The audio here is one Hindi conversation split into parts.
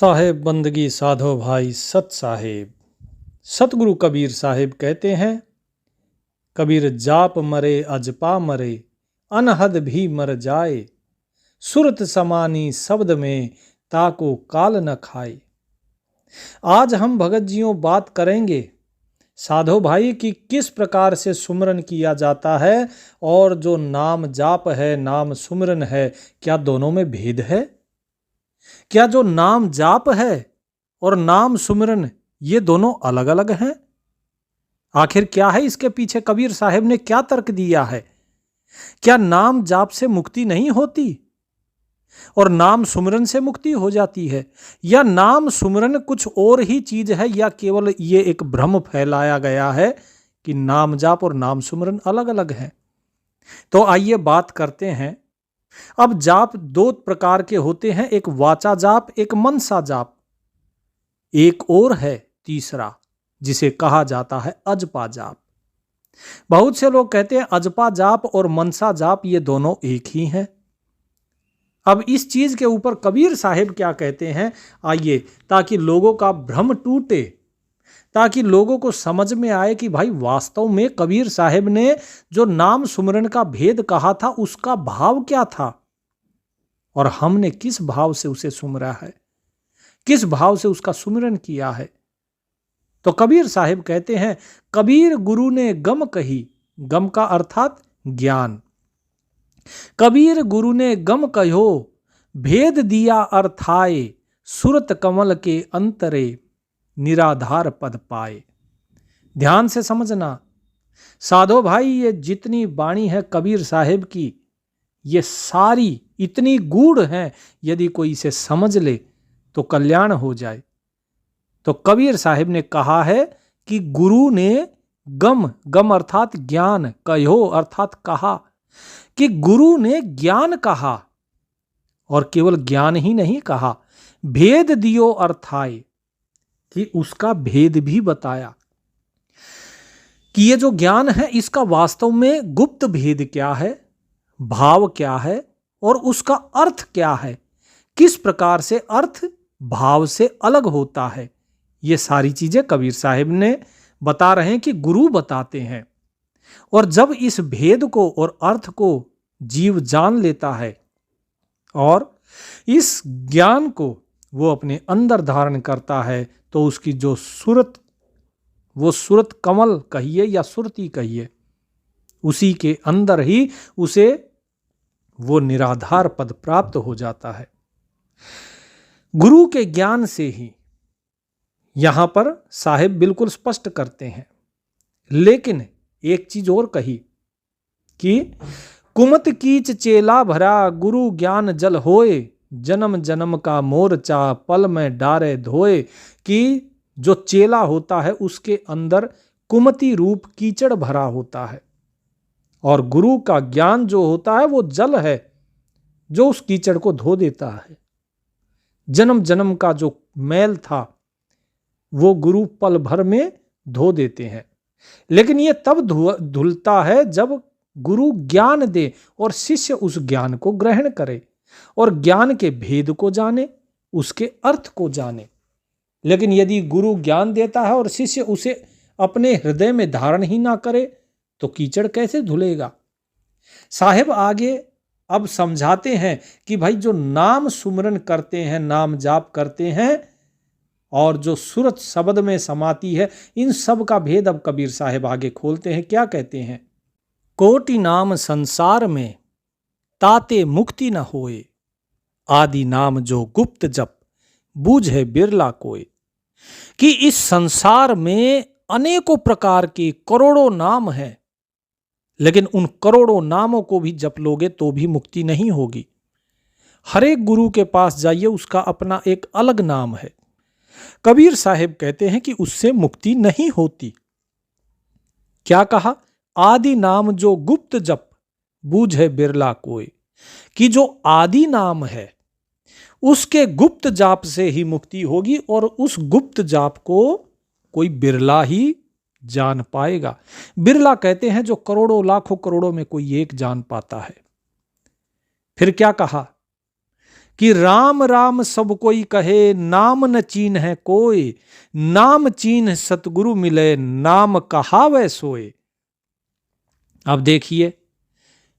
साहेब बंदगी साधो भाई सत साहेब। सतगुरु कबीर साहेब कहते हैं, कबीर जाप मरे अजपा मरे, अनहद भी मर जाए, सुरत समानी शब्द में ताको काल न खाए। आज हम भगत जियों बात करेंगे साधो भाई कि किस प्रकार से सुमरन किया जाता है और जो नाम जाप है, नाम सुमरन है, क्या दोनों में भेद है? क्या जो नाम जाप है और नाम सुमरन ये दोनों अलग अलग हैं? आखिर क्या है इसके पीछे? कबीर साहब ने क्या तर्क दिया है? क्या नाम जाप से मुक्ति नहीं होती और नाम सुमरन से मुक्ति हो जाती है? या नाम सुमरन कुछ और ही चीज है, या केवल ये एक भ्रम फैलाया गया है कि नाम जाप और नाम सुमरन अलग अलग हैं? तो आइए बात करते हैं। अब जाप दो प्रकार के होते हैं, एक वाचा जाप, एक मनसा जाप। एक और है तीसरा जिसे कहा जाता है अजपा जाप। बहुत से लोग कहते हैं अजपा जाप और मनसा जाप ये दोनों एक ही हैं। अब इस चीज के ऊपर कबीर साहिब क्या कहते हैं, आइए, ताकि लोगों का भ्रम टूटे, ताकि लोगों को समझ में आए कि भाई वास्तव में कबीर साहिब ने जो नाम सुमरन का भेद कहा था उसका भाव क्या था और हमने किस भाव से उसे सुमरा है, किस भाव से उसका सुमरन किया है। तो कबीर साहिब कहते हैं, कबीर गुरु ने गम कही, गम का अर्थात ज्ञान। कबीर गुरु ने गम कहो, भेद दिया अर्थाए, सुरत कमल के अंतरे, निराधार पद पाए। ध्यान से समझना साधो भाई, ये जितनी बाणी है कबीर साहिब की, ये सारी इतनी गूढ़ हैं, यदि कोई इसे समझ ले तो कल्याण हो जाए। तो कबीर साहिब ने कहा है कि गुरु ने गम, गम अर्थात ज्ञान, कहो अर्थात कहा, कि गुरु ने ज्ञान कहा और केवल ज्ञान ही नहीं कहा, भेद दियो अर्थाए, कि उसका भेद भी बताया कि ये जो ज्ञान है इसका वास्तव में गुप्त भेद क्या है, भाव क्या है और उसका अर्थ क्या है, किस प्रकार से अर्थ भाव से अलग होता है। ये सारी चीजें कबीर साहिब ने बता रहे हैं कि गुरु बताते हैं। और जब इस भेद को और अर्थ को जीव जान लेता है और इस ज्ञान को वो अपने अंदर धारण करता है, तो उसकी जो सूरत, वो सूरत कमल कहिए या सुरती कहिए, उसी के अंदर ही उसे वो निराधार पद प्राप्त हो जाता है। गुरु के ज्ञान से ही यहां पर साहिब बिल्कुल स्पष्ट करते हैं। लेकिन एक चीज और कही कि कुमत कीच चेला भरा, गुरु ज्ञान जल होए, जन्म जन्म का मोर्चा पल में डारे धोए। कि जो चेला होता है उसके अंदर कुमति रूप कीचड़ भरा होता है और गुरु का ज्ञान जो होता है वो जल है जो उस कीचड़ को धो देता है। जन्म जन्म का जो मैल था वो गुरु पल भर में धो देते हैं। लेकिन ये तब धुलता है जब गुरु ज्ञान दे और शिष्य उस ज्ञान को ग्रहण करे और ज्ञान के भेद को जाने, उसके अर्थ को जाने। लेकिन यदि गुरु ज्ञान देता है और शिष्य उसे अपने हृदय में धारण ही ना करे तो कीचड़ कैसे धुलेगा। साहिब आगे अब समझाते हैं कि भाई जो नाम सुमरन करते हैं, नाम जाप करते हैं और जो सूरत शब्द में समाती है, इन सब का भेद अब कबीर साहिब आगे खोलते हैं। क्या कहते हैं, कोटि नाम संसार में ताते मुक्ति न होए, आदि नाम जो गुप्त जप बूझे बिरला कोय। कि इस संसार में अनेकों प्रकार के करोड़ों नाम हैं, लेकिन उन करोड़ों नामों को भी जप लोगे तो भी मुक्ति नहीं होगी। हर एक गुरु के पास जाइए, उसका अपना एक अलग नाम है। कबीर साहिब कहते हैं कि उससे मुक्ति नहीं होती। क्या कहा, आदि नाम जो गुप्त जप बूझे बिरला कोय। कि जो आदि नाम है उसके गुप्त जाप से ही मुक्ति होगी और उस गुप्त जाप को कोई बिरला ही जान पाएगा। बिरला कहते हैं जो करोड़ों लाखों करोड़ों में कोई एक जान पाता है। फिर क्या कहा कि राम राम सब कोई कहे, नाम न चीन है कोई, नाम चीन सतगुरु मिले, नाम कहावै सोए। अब देखिए,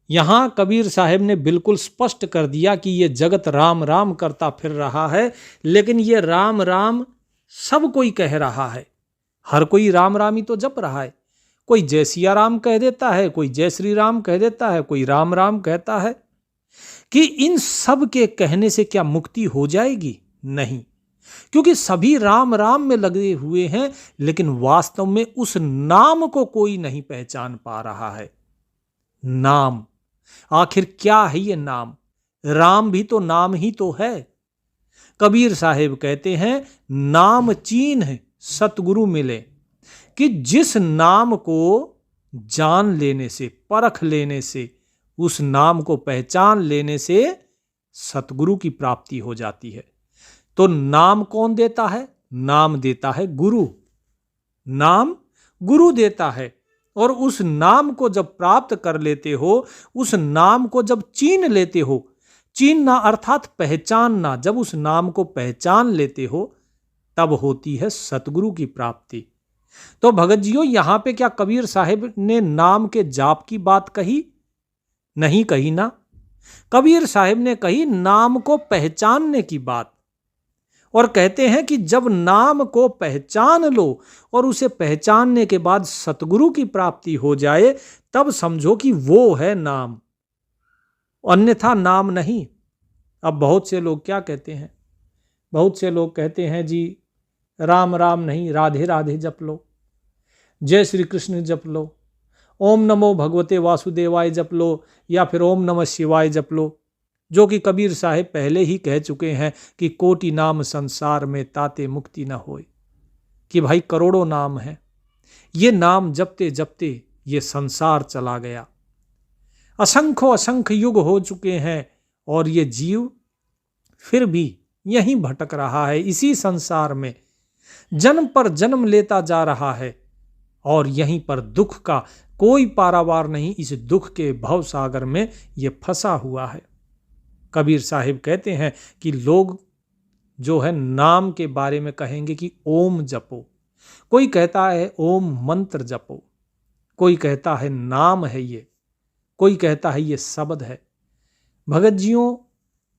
यहां कबीर साहब ने बिल्कुल स्पष्ट कर दिया कि यह जगत राम राम करता फिर रहा है, लेकिन यह राम राम सब कोई कह रहा है। हर कोई राम राम ही तो जप रहा है। कोई जय सिया राम कह देता है, कोई जय श्री राम कह देता है, कोई राम राम कहता है। कि इन सब के कहने से क्या मुक्ति हो जाएगी? नहीं, क्योंकि सभी राम राम में लगे हुए हैं, लेकिन वास्तव में उस नाम को कोई नहीं पहचान पा रहा है। नाम आखिर क्या है? ये नाम राम भी तो नाम ही तो है। कबीर साहिब कहते हैं, नाम चीन है सतगुरु मिले, कि जिस नाम को जान लेने से, परख लेने से, उस नाम को पहचान लेने से सतगुरु की प्राप्ति हो जाती है। तो नाम कौन देता है? नाम देता है गुरु। नाम गुरु देता है। और उस नाम को जब प्राप्त कर लेते हो, उस नाम को जब चीन लेते हो, चीनना अर्थात पहचानना, जब उस नाम को पहचान लेते हो, तब होती है सतगुरु की प्राप्ति। तो भगत जियो, यहां पे क्या कबीर साहिब ने नाम के जाप की बात कही? नहीं कही ना। कबीर साहिब ने कही नाम को पहचानने की बात। और कहते हैं कि जब नाम को पहचान लो और उसे पहचानने के बाद सतगुरु की प्राप्ति हो जाए, तब समझो कि वो है नाम, अन्यथा नाम नहीं। अब बहुत से लोग क्या कहते हैं? बहुत से लोग कहते हैं जी राम राम नहीं, राधे राधे जप लो, जय श्री कृष्ण जप लो, ओम नमो भगवते वासुदेवाय जप लो, या फिर ओम नमः शिवाय जप लो, जो कि कबीर साहिब पहले ही कह चुके हैं कि कोटि नाम संसार में ताते मुक्ति न होए। कि भाई करोड़ों नाम हैं, ये नाम जपते जपते ये संसार चला गया, असंख्य असंख्य युग हो चुके हैं, और ये जीव फिर भी यहीं भटक रहा है, इसी संसार में जन्म पर जन्म लेता जा रहा है, और यहीं पर दुख का कोई पारावार नहीं, इस दुख के भवसागर में ये फंसा हुआ है। कबीर साहिब कहते हैं कि लोग जो है नाम के बारे में कहेंगे कि ओम जपो, कोई कहता है ओम मंत्र जपो, कोई कहता है नाम है ये, कोई कहता है ये शब्द है। भगत जियों,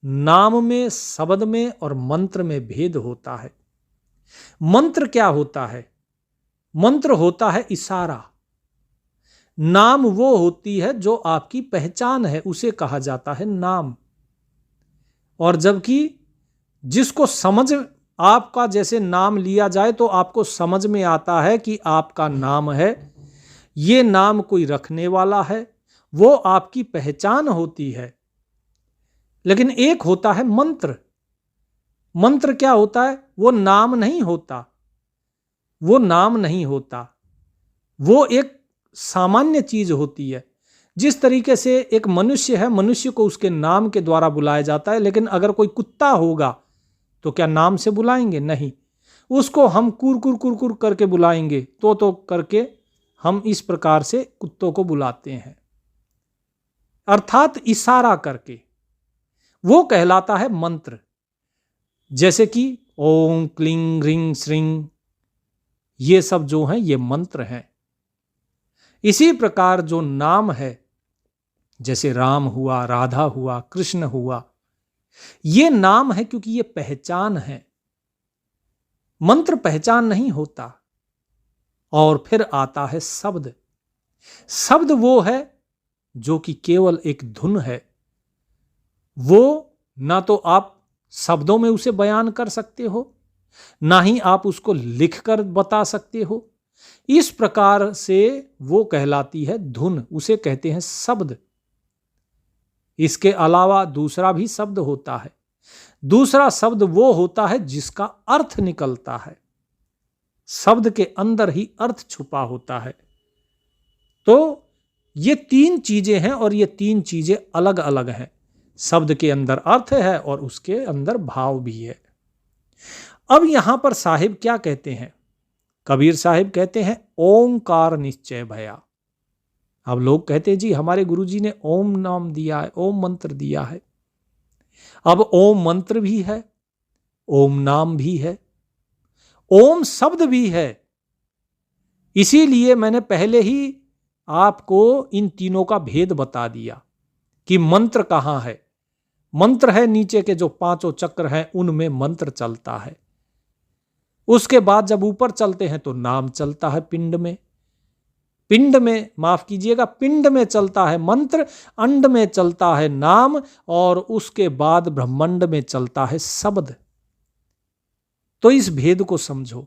नाम में, शब्द में और मंत्र में भेद होता है। मंत्र क्या होता है? मंत्र होता है इशारा। नाम वो होती है जो आपकी पहचान है, उसे कहा जाता है नाम। और जबकि जिसको समझ, आपका जैसे नाम लिया जाए तो आपको समझ में आता है कि आपका नाम है, ये नाम कोई रखने वाला है, वो आपकी पहचान होती है। लेकिन एक होता है मंत्र। मंत्र क्या होता है? वो नाम नहीं होता, वो नाम नहीं होता, वो एक सामान्य चीज होती है। जिस तरीके से एक मनुष्य है, मनुष्य को उसके नाम के द्वारा बुलाया जाता है, लेकिन अगर कोई कुत्ता होगा तो क्या नाम से बुलाएंगे? नहीं, उसको हम कुर कुर कुर करके बुलाएंगे, तो करके हम इस प्रकार से कुत्तों को बुलाते हैं, अर्थात इशारा करके। वो कहलाता है मंत्र। जैसे कि ओम क्लिंग रिंग श्रिंग, ये सब जो हैं ये मंत्र हैं। इसी प्रकार जो नाम है, जैसे राम हुआ, राधा हुआ, कृष्ण हुआ, ये नाम है क्योंकि ये पहचान है। मंत्र पहचान नहीं होता। और फिर आता है शब्द। शब्द वो है जो कि केवल एक धुन है। वो ना तो आप शब्दों में उसे बयान कर सकते हो, ना ही आप उसको लिखकर बता सकते हो। इस प्रकार से वो कहलाती है धुन, उसे कहते हैं शब्द। इसके अलावा दूसरा भी शब्द होता है। दूसरा शब्द वो होता है जिसका अर्थ निकलता है। शब्द के अंदर ही अर्थ छुपा होता है। तो ये तीन चीजें हैं और ये तीन चीजें अलग अलग हैं। शब्द के अंदर अर्थ है और उसके अंदर भाव भी है। अब यहां पर साहिब क्या कहते हैं? कबीर साहिब कहते हैं ओंकार निश्चय भया। अब लोग कहते हैं जी हमारे गुरुजी ने ओम नाम दिया है, ओम मंत्र दिया है। अब ओम मंत्र भी है, ओम नाम भी है, ओम शब्द भी है। इसीलिए मैंने पहले ही आपको इन तीनों का भेद बता दिया कि मंत्र कहां है। मंत्र है नीचे के जो पांचों चक्र हैं उनमें मंत्र चलता है। उसके बाद जब ऊपर चलते हैं तो नाम चलता है पिंड में। पिंड में, माफ कीजिएगा, पिंड में चलता है मंत्र, अंड में चलता है नाम, और उसके बाद ब्रह्मांड में चलता है शब्द। तो इस भेद को समझो।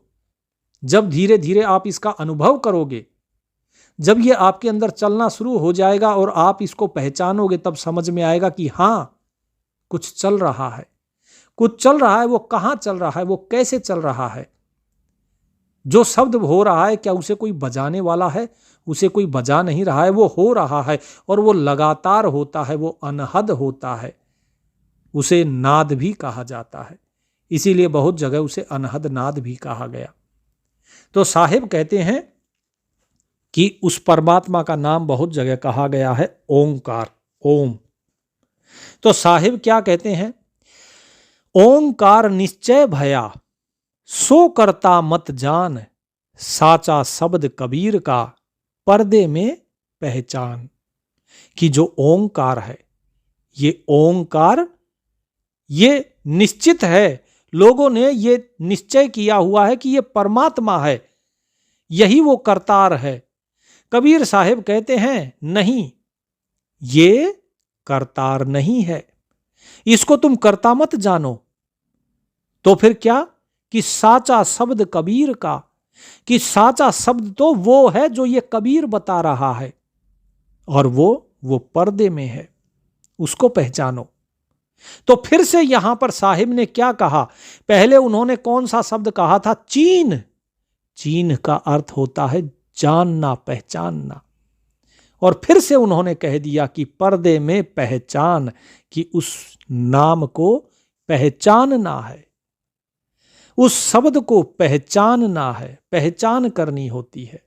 जब धीरे धीरे आप इसका अनुभव करोगे, जब ये आपके अंदर चलना शुरू हो जाएगा और आप इसको पहचानोगे, तब समझ में आएगा कि हां, कुछ चल रहा है। कुछ चल रहा है। वो कहां चल रहा है, वो कैसे चल रहा है। जो शब्द हो रहा है, क्या उसे कोई बजाने वाला है? उसे कोई बजा नहीं रहा है, वो हो रहा है और वो लगातार होता है, वो अनहद होता है। उसे नाद भी कहा जाता है, इसीलिए बहुत जगह उसे अनहद नाद भी कहा गया। तो साहिब कहते हैं कि उस परमात्मा का नाम बहुत जगह कहा गया है ओंकार, ओम। तो साहिब क्या कहते हैं? ओंकार निश्चय भया, सो करता मत जान, साचा शब्द कबीर का, पर्दे में पहचान। कि जो ओंकार है, ये ओंकार, ये निश्चित है। लोगों ने ये निश्चय किया हुआ है कि ये परमात्मा है, यही वो करतार है। कबीर साहिब कहते हैं नहीं, ये करतार नहीं है, इसको तुम करता मत जानो। तो फिर क्या? कि साचा शब्द कबीर का, कि साचा शब्द तो वो है जो ये कबीर बता रहा है, और वो पर्दे में है, उसको पहचानो। तो फिर से यहां पर साहिब ने क्या कहा? पहले उन्होंने कौन सा शब्द कहा था? चीन। चीन का अर्थ होता है जानना, पहचानना। और फिर से उन्होंने कह दिया कि पर्दे में पहचान, कि उस नाम को पहचानना है, उस शब्द को पहचानना है, पहचान करनी होती है।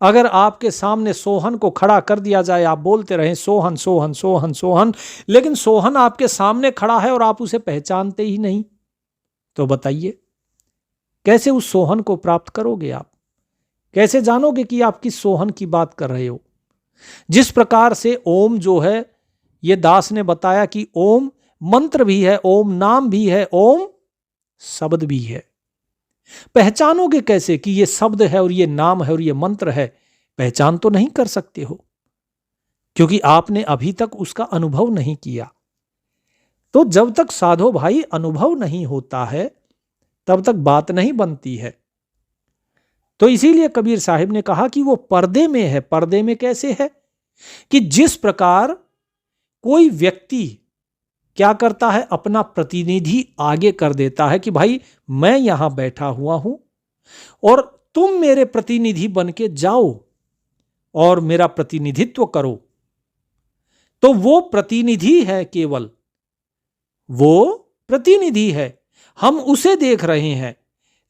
अगर आपके सामने सोहन को खड़ा कर दिया जाए, आप बोलते रहें सोहन सोहन सोहन सोहन, लेकिन सोहन आपके सामने खड़ा है और आप उसे पहचानते ही नहीं, तो बताइए कैसे उस सोहन को प्राप्त करोगे? आप कैसे जानोगे कि आप किस सोहन की बात कर रहे हो? जिस प्रकार से ओम जो है, ये दास ने बताया कि ओम मंत्र भी है, ओम नाम भी है, ओम शब्द भी है। पहचानोगे कैसे कि ये शब्द है और ये नाम है और ये मंत्र है? पहचान तो नहीं कर सकते हो, क्योंकि आपने अभी तक उसका अनुभव नहीं किया। तो जब तक साधो भाई अनुभव नहीं होता है, तब तक बात नहीं बनती है। तो इसीलिए कबीर साहिब ने कहा कि वो पर्दे में है। पर्दे में कैसे है? कि जिस प्रकार कोई व्यक्ति क्या करता है, अपना प्रतिनिधि आगे कर देता है कि भाई मैं यहां बैठा हुआ हूं और तुम मेरे प्रतिनिधि बन के जाओ और मेरा प्रतिनिधित्व करो। तो वो प्रतिनिधि है, केवल वो प्रतिनिधि है, हम उसे देख रहे हैं,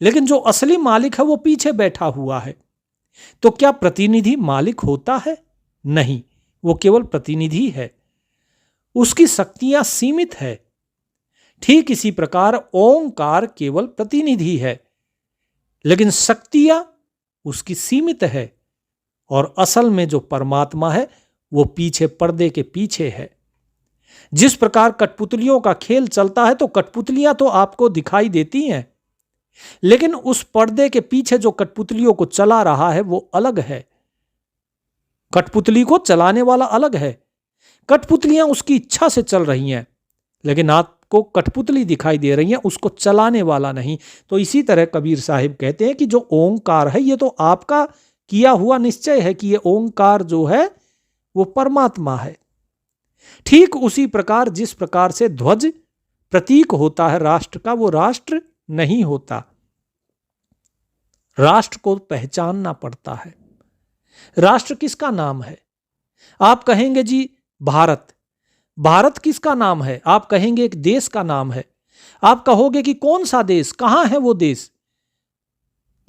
लेकिन जो असली मालिक है वो पीछे बैठा हुआ है। तो क्या प्रतिनिधि मालिक होता है? नहीं, वो केवल प्रतिनिधि है, उसकी शक्तियां सीमित है। ठीक इसी प्रकार ओंकार केवल प्रतिनिधि है, लेकिन शक्तियां उसकी सीमित है, और असल में जो परमात्मा है वो पीछे, पर्दे के पीछे है। जिस प्रकार कठपुतलियों का खेल चलता है, तो कठपुतलियां तो आपको दिखाई देती हैं, लेकिन उस पर्दे के पीछे जो कठपुतलियों को चला रहा है वो अलग है। कठपुतली को चलाने वाला अलग है, कठपुतलियां उसकी इच्छा से चल रही हैं, लेकिन आपको कठपुतली दिखाई दे रही है, उसको चलाने वाला नहीं। तो इसी तरह कबीर साहिब कहते हैं कि जो ओंकार है, ये तो आपका किया हुआ निश्चय है कि ये ओंकार जो है वो परमात्मा है। ठीक उसी प्रकार जिस प्रकार से ध्वज प्रतीक होता है राष्ट्र का, वो राष्ट्र नहीं होता। राष्ट्र को पहचानना पड़ता है। राष्ट्र किसका नाम है? आप कहेंगे जी भारत। भारत किसका नाम है? आप कहेंगे एक देश का नाम है। आप कहोगे कि कौन सा देश, कहां है वो देश,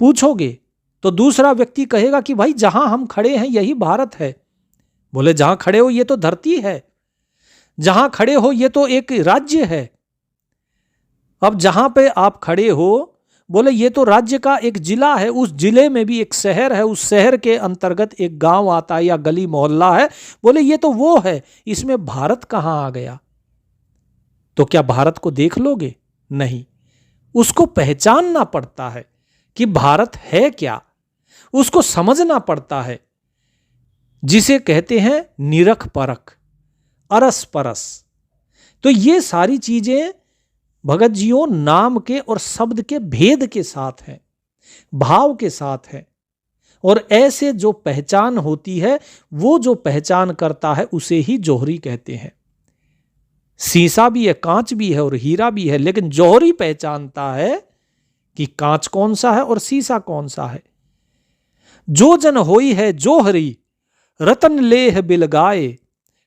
पूछोगे तो दूसरा व्यक्ति कहेगा कि भाई जहां हम खड़े हैं यही भारत है। बोले जहां खड़े हो ये तो धरती है। जहां खड़े हो ये तो एक राज्य है। अब जहां पे आप खड़े हो, बोले ये तो राज्य का एक जिला है, उस जिले में भी एक शहर है, उस शहर के अंतर्गत एक गांव आता है या गली मोहल्ला है, बोले ये तो वो है, इसमें भारत कहां आ गया? तो क्या भारत को देख लोगे? नहीं, उसको पहचानना पड़ता है कि भारत है क्या, उसको समझना पड़ता है, जिसे कहते हैं निरख परख, अरस परस। तो ये सारी चीजें भगत जियों नाम के और शब्द के भेद के साथ हैं, भाव के साथ है। और ऐसे जो पहचान होती है, वो जो पहचान करता है उसे ही जौहरी कहते हैं। शीशा भी है, कांच भी है और हीरा भी है, लेकिन जौहरी पहचानता है कि कांच कौन सा है और शीशा कौन सा है। जो जन होई है जौहरी, रतन लेह बिलगाए,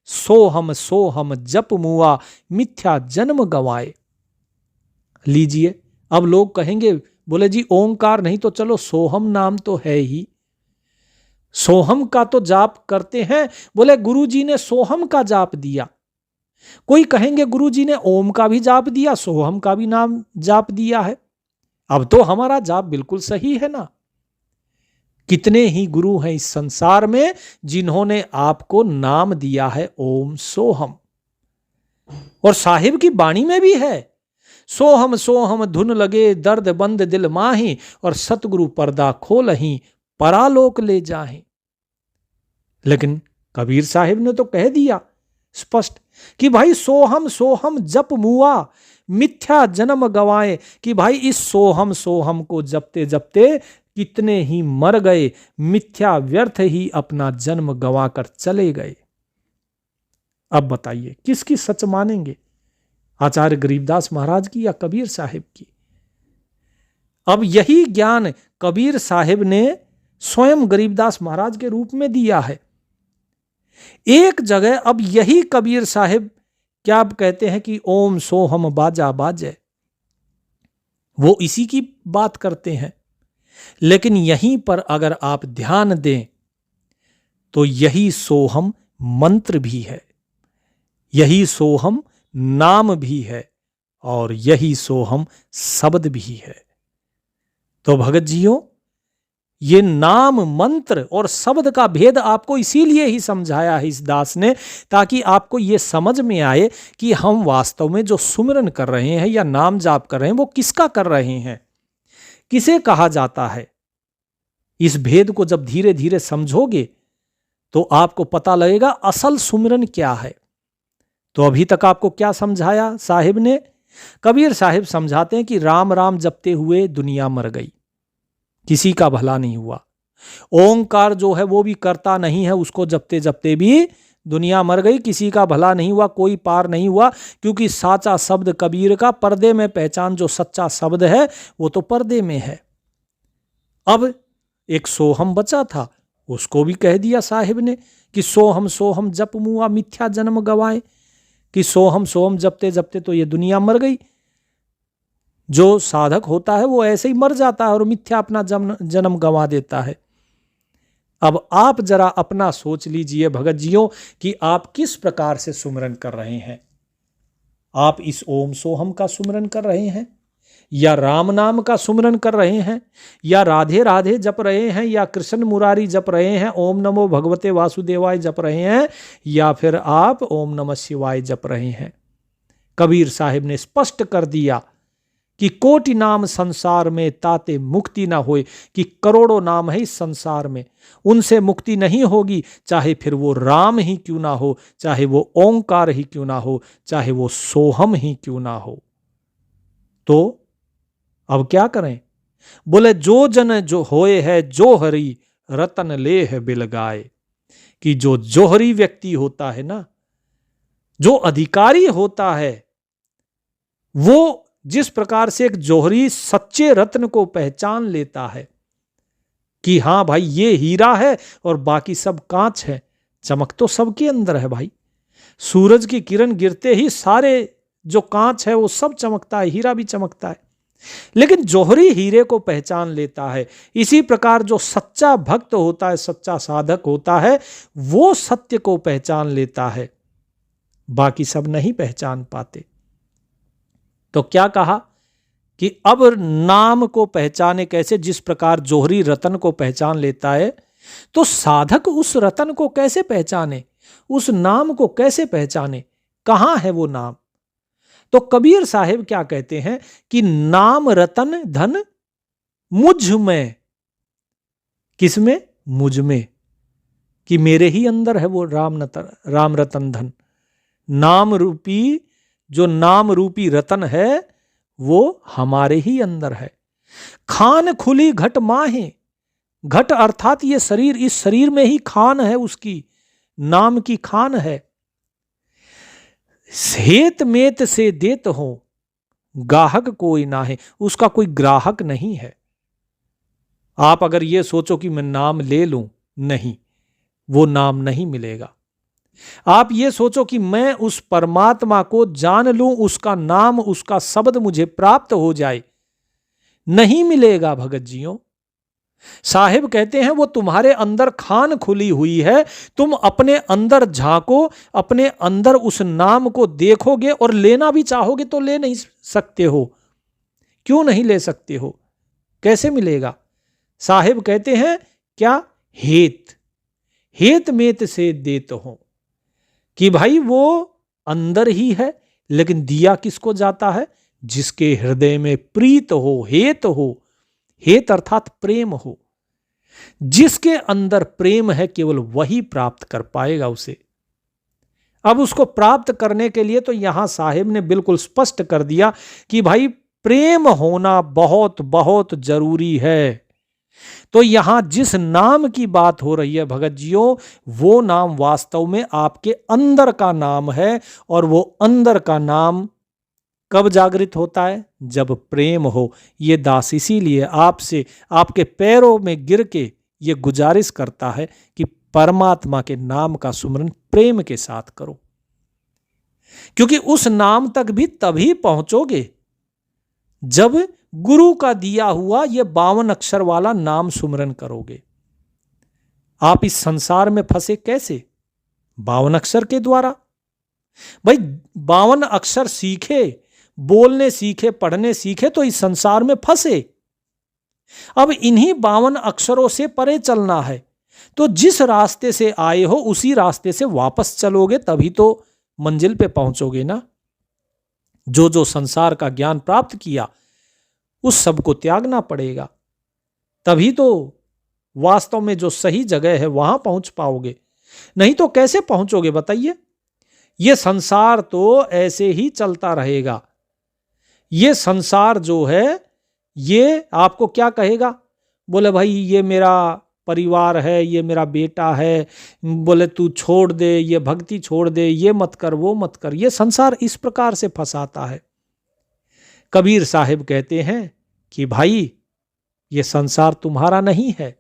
सोहम जप मुआ, मिथ्या जन्म गवाए। लीजिए, अब लोग कहेंगे, बोले जी ओंकार नहीं तो चलो सोहम नाम तो है ही, सोहम का तो जाप करते हैं। बोले गुरुजी ने सोहम का जाप दिया। कोई कहेंगे गुरुजी ने ओम का भी जाप दिया, सोहम का भी नाम जाप दिया है। अब तो हमारा जाप बिल्कुल सही है ना। कितने ही गुरु हैं इस संसार में जिन्होंने आपको नाम दिया है ओम सोहम। और साहिब की बाणी में भी है, सोहम सोहम धुन लगे, दर्द बंद दिल माही, और सतगुरु पर्दा खोलही, परालोक ले जाहे। लेकिन कबीर साहिब ने तो कह दिया स्पष्ट कि भाई सोहम सोहम जप मुआ, मिथ्या जन्म गवाए, कि भाई इस सोहम सोहम को जपते जपते कितने ही मर गए, मिथ्या व्यर्थ ही अपना जन्म गंवाकर चले गए। अब बताइए किसकी सच मानेंगे, आचार्य गरीबदास महाराज की या कबीर साहिब की? अब यही ज्ञान कबीर साहिब ने स्वयं गरीबदास महाराज के रूप में दिया है। एक जगह अब यही कबीर साहिब क्या कहते हैं कि ओम सोहम बाजा बाजे, वो इसी की बात करते हैं। लेकिन यहीं पर अगर आप ध्यान दें तो यही सोहम मंत्र भी है, यही सोहम नाम भी है, और यही सोहम शब्द भी है। तो भगत जियों, ये नाम मंत्र और शब्द का भेद आपको इसीलिए ही समझाया है इस दास ने, ताकि आपको ये समझ में आए कि हम वास्तव में जो सुमिरन कर रहे हैं या नाम जाप कर रहे हैं वो किसका कर रहे हैं, किसे कहा जाता है। इस भेद को जब धीरे धीरे समझोगे तो आपको पता लगेगा असल सुमिरन क्या है। तो अभी तक आपको क्या समझाया साहिब ने? कबीर साहिब समझाते हैं कि राम राम जपते हुए दुनिया मर गई, किसी का भला नहीं हुआ। ओंकार जो है वो भी करता नहीं है, उसको जपते जपते भी दुनिया मर गई, किसी का भला नहीं हुआ, कोई पार नहीं हुआ। क्योंकि साचा शब्द कबीर का पर्दे में पहचान, जो सच्चा शब्द है वो तो पर्दे में है। अब एक सोहम बचा था, उसको भी कह दिया साहिब ने कि सोहम सोहम जप मुआ, मिथ्या जन्म गवाए, कि सोहम सोहम जपते जपते तो ये दुनिया मर गई। जो साधक होता है वो ऐसे ही मर जाता है और मिथ्या अपना जन्म गंवा देता है। अब आप जरा अपना सोच लीजिए भगत जियों कि आप किस प्रकार से सुमिरन कर रहे हैं। आप इस ओम सोहम का सुमिरन कर रहे हैं, या राम नाम का सुमिरन कर रहे हैं, या राधे राधे जप रहे हैं, या कृष्ण मुरारी जप रहे हैं, ओम नमो भगवते वासुदेवाय जप रहे हैं, या फिर आप ओम नमः शिवाय जप रहे हैं। कबीर साहिब ने स्पष्ट कर दिया कि कोटि नाम संसार में ताते मुक्ति ना होए, कि करोड़ों नाम है इस संसार में, उनसे मुक्ति नहीं होगी, चाहे फिर वो राम ही क्यों ना हो, चाहे वो ओंकार ही क्यों ना हो, चाहे वो सोहम ही क्यों ना हो। तो अब क्या करें? बोले जो जन जो होए है जोहरी, रतन लेह बिलगाए, कि जो जोहरी व्यक्ति होता है ना, जो अधिकारी होता है, वो जिस प्रकार से एक जोहरी सच्चे रत्न को पहचान लेता है कि हां भाई ये हीरा है और बाकी सब कांच है, चमक तो सबके अंदर है भाई। सूरज की किरण गिरते ही सारे जो कांच है वो सब चमकता है, हीरा भी चमकता है। लेकिन जोहरी हीरे को पहचान लेता है। इसी प्रकार जो सच्चा भक्त होता है, सच्चा साधक होता है, वो सत्य को पहचान लेता है। बाकी सब नहीं पहचान पाते। तो क्या कहा कि अब नाम को पहचाने कैसे, जिस प्रकार जोहरी रतन को पहचान लेता है, तो साधक उस रतन को कैसे पहचाने, उस नाम को कैसे पहचाने, कहां है वो नाम। तो कबीर साहिब क्या कहते हैं कि नाम रतन धन मुझ में। किस में? मुझ में, कि मेरे ही अंदर है वो राम रतन धन। नाम रूपी, जो नाम रूपी रतन है वो हमारे ही अंदर है। खान खुली घट माहे, घट अर्थात ये शरीर, इस शरीर में ही खान है, उसकी नाम की खान है। हेत मेत से देत हो, गाहक कोई ना है, उसका कोई ग्राहक नहीं है। आप अगर ये सोचो कि मैं नाम ले लूं, नहीं, वो नाम नहीं मिलेगा। आप ये सोचो कि मैं उस परमात्मा को जान लूं, उसका नाम, उसका शब्द मुझे प्राप्त हो जाए, नहीं मिलेगा भगत जियों। साहिब कहते हैं वो तुम्हारे अंदर खान खुली हुई है, तुम अपने अंदर झांको, अपने अंदर उस नाम को देखोगे और लेना भी चाहोगे तो ले नहीं सकते हो। क्यों नहीं ले सकते हो? कैसे मिलेगा? साहिब कहते हैं क्या? हेत मेत से देत हो, कि भाई वो अंदर ही है, लेकिन दिया किसको जाता है? जिसके हृदय में प्रीत हो, हेत हो। हेत अर्थात प्रेम हो। जिसके अंदर प्रेम है केवल वही प्राप्त कर पाएगा उसे। अब उसको प्राप्त करने के लिए तो यहां साहिब ने बिल्कुल स्पष्ट कर दिया कि भाई प्रेम होना बहुत बहुत जरूरी है। तो यहां जिस नाम की बात हो रही है भगत जियों, वो नाम वास्तव में आपके अंदर का नाम है। और वो अंदर का नाम कब जागृत होता है? जब प्रेम हो। ये दास इसीलिए आपसे, आपके पैरों में गिर के ये गुजारिश करता है कि परमात्मा के नाम का सुमरन प्रेम के साथ करो, क्योंकि उस नाम तक भी तभी पहुंचोगे जब गुरु का दिया हुआ ये 52 अक्षर वाला नाम सुमरन करोगे। आप इस संसार में फंसे कैसे? 52 अक्षर के द्वारा। भाई 52 अक्षर सीखे, बोलने सीखे, पढ़ने सीखे तो इस संसार में फंसे। अब इन्हीं 52 अक्षरों से परे चलना है, तो जिस रास्ते से आए हो उसी रास्ते से वापस चलोगे, तभी तो मंजिल पे पहुंचोगे ना। जो जो संसार का ज्ञान प्राप्त किया उस सब को त्यागना पड़ेगा, तभी तो वास्तव में जो सही जगह है वहां पहुंच पाओगे। नहीं तो कैसे पहुंचोगे बताइए? यह संसार तो ऐसे ही चलता रहेगा। यह संसार जो है ये आपको क्या कहेगा? बोले भाई ये मेरा परिवार है, ये मेरा बेटा है, बोले तू छोड़ दे, ये भक्ति छोड़ दे, ये मत कर, वो मत कर। ये संसार इस प्रकार से फंसाता है। कबीर साहिब कहते हैं कि भाई ये संसार तुम्हारा नहीं है,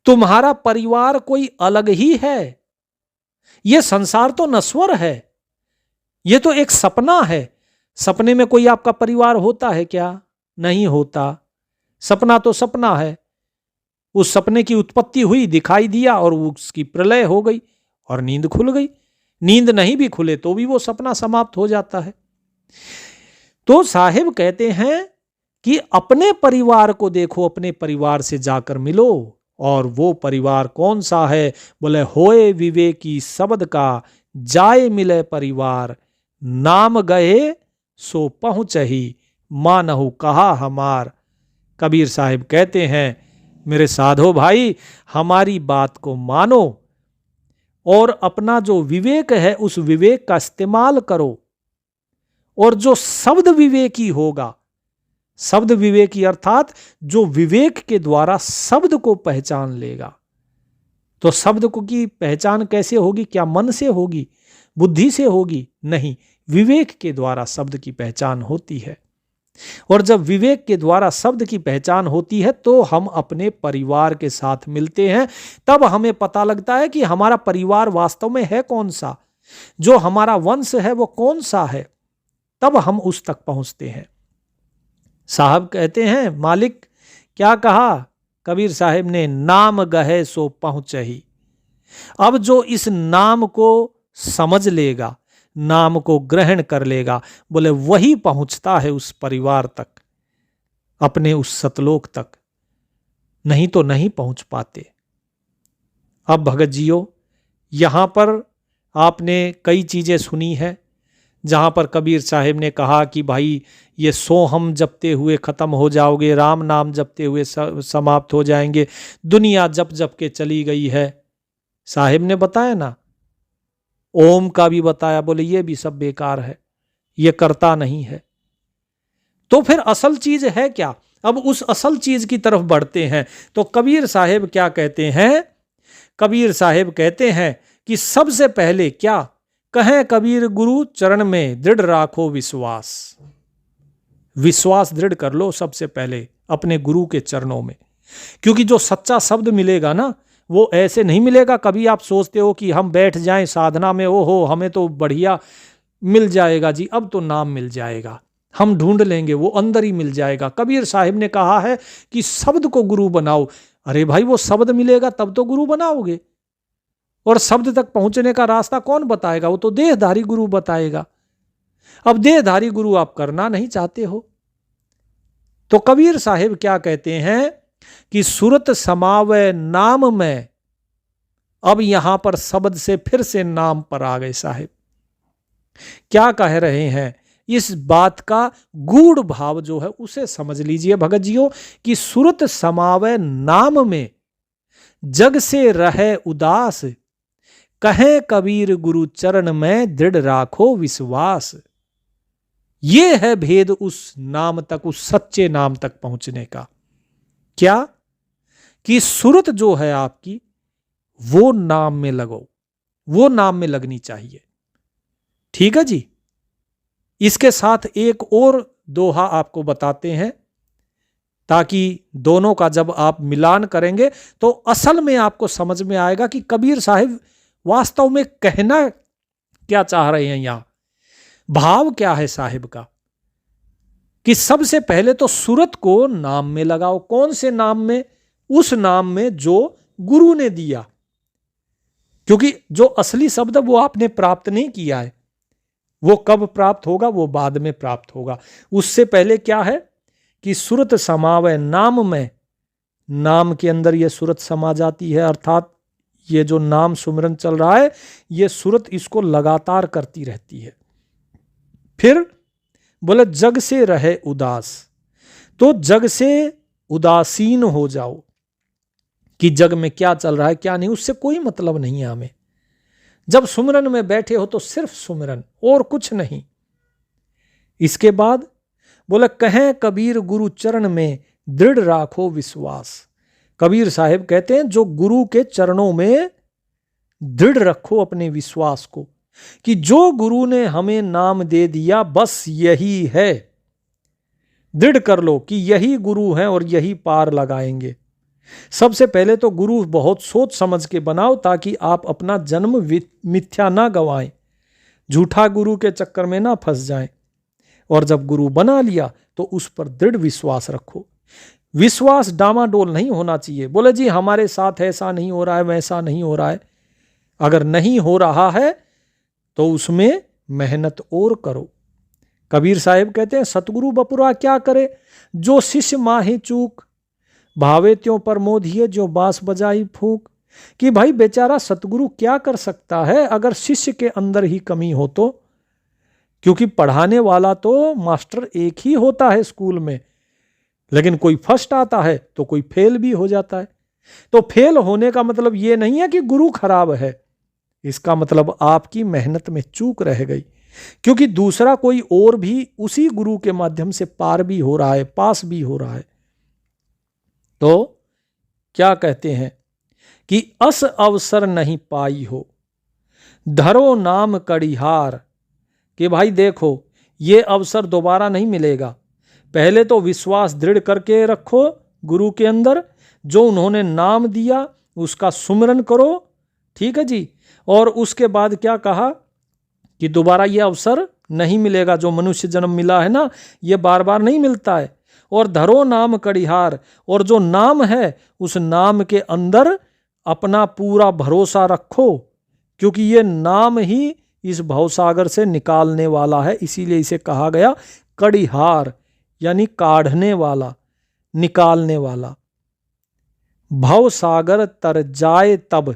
तुम्हारा परिवार कोई अलग ही है। ये संसार तो नश्वर है, ये तो एक सपना है। सपने में कोई आपका परिवार होता है क्या? नहीं होता। सपना तो सपना है। उस सपने की उत्पत्ति हुई, दिखाई दिया और उसकी प्रलय हो गई और नींद खुल गई। नींद नहीं भी खुले तो भी वो सपना समाप्त हो जाता है। तो साहिब कहते हैं कि अपने परिवार को देखो, अपने परिवार से जाकर मिलो। और वो परिवार कौन सा है? बोले होए विवेकी शब्द का, जाए मिले परिवार, नाम गए सो पहुंचही, मानहु कहा हमार। कबीर साहिब कहते हैं मेरे साधो भाई, हमारी बात को मानो और अपना जो विवेक है उस विवेक का इस्तेमाल करो। और जो शब्द विवेकी होगा, शब्द विवेकी अर्थात जो विवेक के द्वारा शब्द को पहचान लेगा। तो शब्द को की पहचान कैसे होगी? क्या मन से होगी, बुद्धि से होगी? नहीं, विवेक के द्वारा शब्द की पहचान होती है। और जब विवेक के द्वारा शब्द की पहचान होती है तो हम अपने परिवार के साथ मिलते हैं। तब हमें पता लगता है कि हमारा परिवार वास्तव में है कौन सा, जो हमारा वंश है वो कौन सा है। तब हम उस तक पहुंचते हैं। साहब कहते हैं, मालिक क्या कहा कबीर साहिब ने? नाम गहे सो पहुंचही। अब जो इस नाम को समझ लेगा, नाम को ग्रहण कर लेगा, बोले वही पहुंचता है उस परिवार तक, अपने उस सतलोक तक, नहीं तो नहीं पहुंच पाते। अब भगत जियो, यहां पर आपने कई चीजें सुनी है, जहां पर कबीर साहिब ने कहा कि भाई ये सोहम जपते हुए खत्म हो जाओगे, राम नाम जपते हुए समाप्त हो जाएंगे, दुनिया जप जप के चली गई है। साहिब ने बताया ना, ओम का भी बताया, बोले ये भी सब बेकार है, ये करता नहीं है। तो फिर असल चीज है क्या? अब उस असल चीज की तरफ बढ़ते हैं। तो कबीर साहिब क्या कहते हैं? कबीर साहिब कहते हैं कि सबसे पहले क्या कहें, कबीर गुरु चरण में दृढ़ राखो विश्वास। विश्वास दृढ़ कर लो सबसे पहले अपने गुरु के चरणों में, क्योंकि जो सच्चा शब्द मिलेगा ना, वो ऐसे नहीं मिलेगा। कभी आप सोचते हो कि हम बैठ जाएं साधना में, ओ हो हमें तो बढ़िया मिल जाएगा जी, अब तो नाम मिल जाएगा, हम ढूंढ लेंगे, वो अंदर ही मिल जाएगा। कबीर साहिब ने कहा है कि शब्द को गुरु बनाओ। अरे भाई, वो शब्द मिलेगा तब तो गुरु बनाओगे, और शब्द तक पहुंचने का रास्ता कौन बताएगा? वो तो देहधारी गुरु बताएगा। अब देहधारी गुरु आप करना नहीं चाहते हो, तो कबीर साहिब क्या कहते हैं कि सुरत समावै नाम में। अब यहां पर शब्द से फिर से नाम पर आ गए साहिब। क्या कह रहे हैं? इस बात का गूढ़ भाव जो है उसे समझ लीजिए भगत जियो, कि सुरत समावै नाम में, जग से रहे उदास, कहे कबीर गुरु चरण में दृढ़ राखो विश्वास। ये है भेद उस नाम तक, उस सच्चे नाम तक पहुंचने का। क्या? कि सुरत जो है आपकी, वो नाम में लगो, वो नाम में लगनी चाहिए। ठीक है जी। इसके साथ एक और दोहा आपको बताते हैं, ताकि दोनों का जब आप मिलान करेंगे तो असल में आपको समझ में आएगा कि कबीर साहिब वास्तव में कहना क्या चाह रहे हैं। यहां भाव क्या है साहिब का, कि सबसे पहले तो सूरत को नाम में लगाओ। कौन से नाम में? उस नाम में जो गुरु ने दिया, क्योंकि जो असली शब्द वो आपने प्राप्त नहीं किया है, वो कब प्राप्त होगा? वो बाद में प्राप्त होगा। उससे पहले क्या है कि सूरत समावै नाम में, नाम के अंदर ये सूरत समा जाती है, अर्थात ये जो नाम सुमिरन चल रहा है, ये सूरत इसको लगातार करती रहती है। फिर बोले जग से रहे उदास, तो जग से उदासीन हो जाओ, कि जग में क्या चल रहा है क्या नहीं, उससे कोई मतलब नहीं है हमें। जब सुमिरन में बैठे हो तो सिर्फ सुमिरन और कुछ नहीं। इसके बाद बोले कहें कबीर गुरु चरण में दृढ़ राखो विश्वास। कबीर साहिब कहते हैं जो गुरु के चरणों में दृढ़ रखो अपने विश्वास को, कि जो गुरु ने हमें नाम दे दिया बस यही है। दृढ़ कर लो कि यही गुरु हैं और यही पार लगाएंगे। सबसे पहले तो गुरु बहुत सोच समझ के बनाओ, ताकि आप अपना जन्म मिथ्या ना गवाएं, झूठा गुरु के चक्कर में ना फंस जाएं। और जब गुरु बना लिया तो उस पर दृढ़ विश्वास रखो। विश्वास डामाडोल नहीं होना चाहिए। बोले जी हमारे साथ ऐसा नहीं हो रहा है, वैसा नहीं हो रहा है। अगर नहीं हो रहा है तो उसमें मेहनत और करो। कबीर साहिब कहते हैं सतगुरु बपुरा क्या करे, जो शिष्य माहे चूक, भावे त्यों पर मोधिये जो बांस बजाई फूंक। कि भाई बेचारा सतगुरु क्या कर सकता है अगर शिष्य के अंदर ही कमी हो तो, क्योंकि पढ़ाने वाला तो मास्टर एक ही होता है स्कूल में, लेकिन कोई फर्स्ट आता है तो कोई फेल भी हो जाता है। तो फेल होने का मतलब ये नहीं है कि गुरु खराब है, इसका मतलब आपकी मेहनत में चूक रह गई, क्योंकि दूसरा कोई और भी उसी गुरु के माध्यम से पार भी हो रहा है, पास भी हो रहा है। तो क्या कहते हैं कि अस अवसर नहीं पाई हो, धरो नाम कड़िहार। कि भाई देखो ये अवसर दोबारा नहीं मिलेगा। पहले तो विश्वास दृढ़ करके रखो गुरु के अंदर, जो उन्होंने नाम दिया उसका सुमिरन करो। ठीक है जी। और उसके बाद क्या कहा कि दोबारा ये अवसर नहीं मिलेगा, जो मनुष्य जन्म मिला है ना, ये बार बार नहीं मिलता है। और धरो नाम कड़िहार, और जो नाम है उस नाम के अंदर अपना पूरा भरोसा रखो, क्योंकि ये नाम ही इस भवसागर से निकालने वाला है, इसीलिए इसे कहा गया कड़िहार, यानी काढ़ने वाला, निकालने वाला। भवसागर तर जाए तब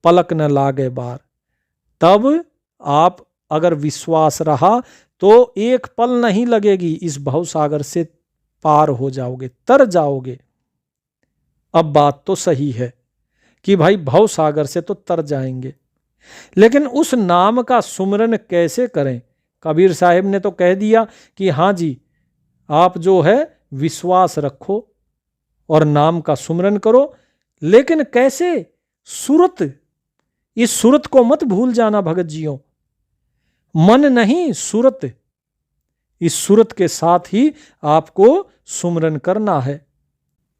पलक न लागे बार। तब आप अगर विश्वास रहा तो एक पल नहीं लगेगी, इस भवसागर से पार हो जाओगे, तर जाओगे। अब बात तो सही है कि भाई भवसागर से तो तर जाएंगे, लेकिन उस नाम का सुमिरन कैसे करें? कबीर साहब ने तो कह दिया कि हाँ जी, आप जो है विश्वास रखो और नाम का सुमिरन करो, लेकिन कैसे? सूरत, इस सूरत को मत भूल जाना भगत जियों, मन नहीं सूरत, इस सूरत के साथ ही आपको सुमिरन करना है।